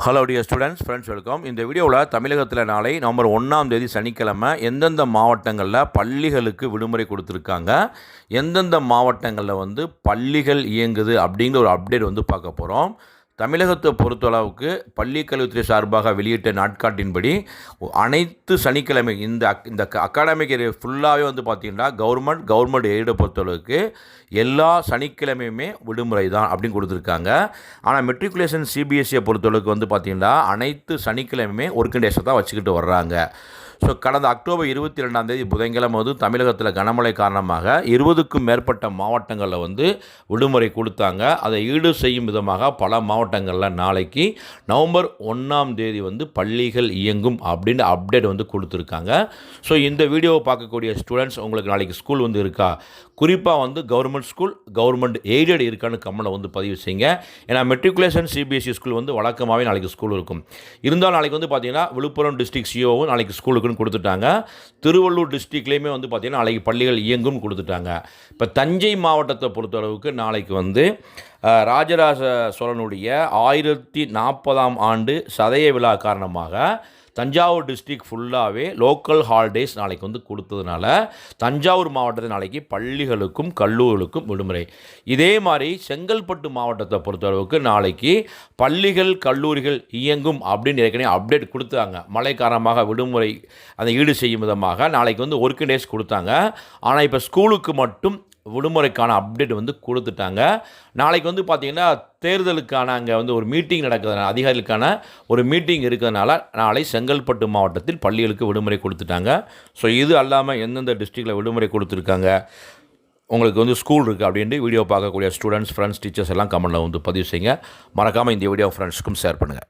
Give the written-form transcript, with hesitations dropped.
Hello dear students friends welcome. இந்த வீடியோவில் தமிழகத்தில் நாளை நவம்பர் 1ஆம் தேதி சனிக்கிழமை எந்தெந்த மாவட்டங்களில் பள்ளிகளுக்கு விடுமுறை கொடுத்துருக்காங்க, எந்தெந்த மாவட்டங்களில் பள்ளிகள் இயங்குது அப்படிங்கிற ஒரு அப்டேட் பார்க்க போகிறோம். தமிழகத்தை பொறுத்தளவுக்கு பள்ளிக்கல்வித்துறை சார்பாக வெளியிட்ட நாட்காட்டின்படி அனைத்து சனிக்கிழமை இந்த அகாடமிக் இயர் ஃபுல்லாகவே பார்த்திங்கன்னா கவர்மெண்ட் எய்டை பொறுத்தளவுக்கு எல்லா சனிக்கிழமையுமே விடுமுறை தான் அப்படின்னு கொடுத்துருக்காங்க. ஆனால் மெட்ரிகுலேஷன் சிபிஎஸ்சியை பொறுத்தளவுக்கு பார்த்திங்கன்னா அனைத்து சனிக்கிழமையுமே ஒர்க்கிங் டேஸை தான் வச்சுக்கிட்டு வர்றாங்க. ஸோ கடந்த அக்டோபர் 22ஆம் தேதி புதன்கிழமை தமிழகத்தில் கனமழை காரணமாக 20க்கும் மேற்பட்ட மாவட்டங்களில் விடுமுறை கொடுத்தாங்க. அதை ஈடு செய்யும் விதமாக பல மாவட்டங்களில் நாளைக்கு நவம்பர் 1ஆம் தேதி பள்ளிகள் இயங்கும் அப்படின்ற அப்டேட் கொடுத்துருக்காங்க. ஸோ இந்த வீடியோவை பார்க்கக்கூடிய ஸ்டூடெண்ட்ஸ் உங்களுக்கு நாளைக்கு ஸ்கூல் இருக்கா, குறிப்பாக கவர்மெண்ட் ஸ்கூல் கவர்மெண்ட் எய்டட் இருக்கான்னு கமெண்ட்டில் பதிவு செய்யுங்க. ஏன்னா மெட்ரிகுலேஷன் சிபிஎஸ்சி ஸ்கூல் வழக்கமாகவே நாளைக்கு ஸ்கூல் இருக்கும். இருந்தாலும் நாளைக்கு பார்த்தீங்கன்னா விழுப்புரம் டிஸ்ட்ரிக்ட் சிஓவும் நாளைக்கு ஸ்கூலுக்குன்னு கொடுத்துட்டாங்க. திருவள்ளூர் டிஸ்ட்ரிக்ட்லேயுமே பார்த்தீங்கன்னா நாளைக்கு பள்ளிகள் இயங்கும் கொடுத்துட்டாங்க. இப்போ தஞ்சை மாவட்டத்தை பொறுத்தளவுக்கு நாளைக்கு ராஜராஜ சோழனுடைய 1040ஆம் ஆண்டு சதய விழா காரணமாக தஞ்சாவூர் டிஸ்ட்ரிக்ட் ஃபுல்லாகவே லோக்கல் ஹாலிடேஸ் நாளைக்கு கொடுத்ததுனால தஞ்சாவூர் மாவட்டத்தில் நாளைக்கு பள்ளிகளுக்கும் கல்லூரிகளுக்கும் விடுமுறை. இதே மாதிரி செங்கல்பட்டு மாவட்டத்தை பொறுத்தளவுக்கு நாளைக்கு பள்ளிகள் கல்லூரிகள் இயங்கும் அப்படின்னு ஏற்கனவே அப்டேட் கொடுத்தாங்க. மழை காரணமாக விடுமுறை அதை ஈடு செய்யும் விதமாக நாளைக்கு ஒர்க்கிங் டேஸ் கொடுத்தாங்க. ஆனால் இப்போ ஸ்கூலுக்கு மட்டும் விடுமுறைக்கான அப்டேட் கொடுத்துட்டாங்க. நாளைக்கு பார்த்திங்கன்னா தேர்தலுக்கான அங்கே ஒரு மீட்டிங் நடக்கிறதுனால அதிகாரிகளுக்கான ஒரு மீட்டிங் இருக்கிறதுனால நாளை செங்கல்பட்டு மாவட்டத்தில் பள்ளிகளுக்கு விடுமுறை கொடுத்துட்டாங்க. ஸோ இது அல்லாமல் எந்தெந்த டிஸ்ட்ரிக்டில் விடுமுறை கொடுத்துருக்காங்க, உங்களுக்கு ஸ்கூல் இருக்குது அப்படின்ட்டு வீடியோ பார்க்கக்கூடிய ஸ்டூடெண்ட்ஸ் ஃப்ரெண்ட்ஸ் டீச்சர்ஸ் எல்லாம் கமெண்ட்டில் பதிவு செய்யுங்க. மறக்காமல் இந்த வீடியோ ஃப்ரெண்ட்ஸுக்கும் ஷேர் பண்ணுங்கள்.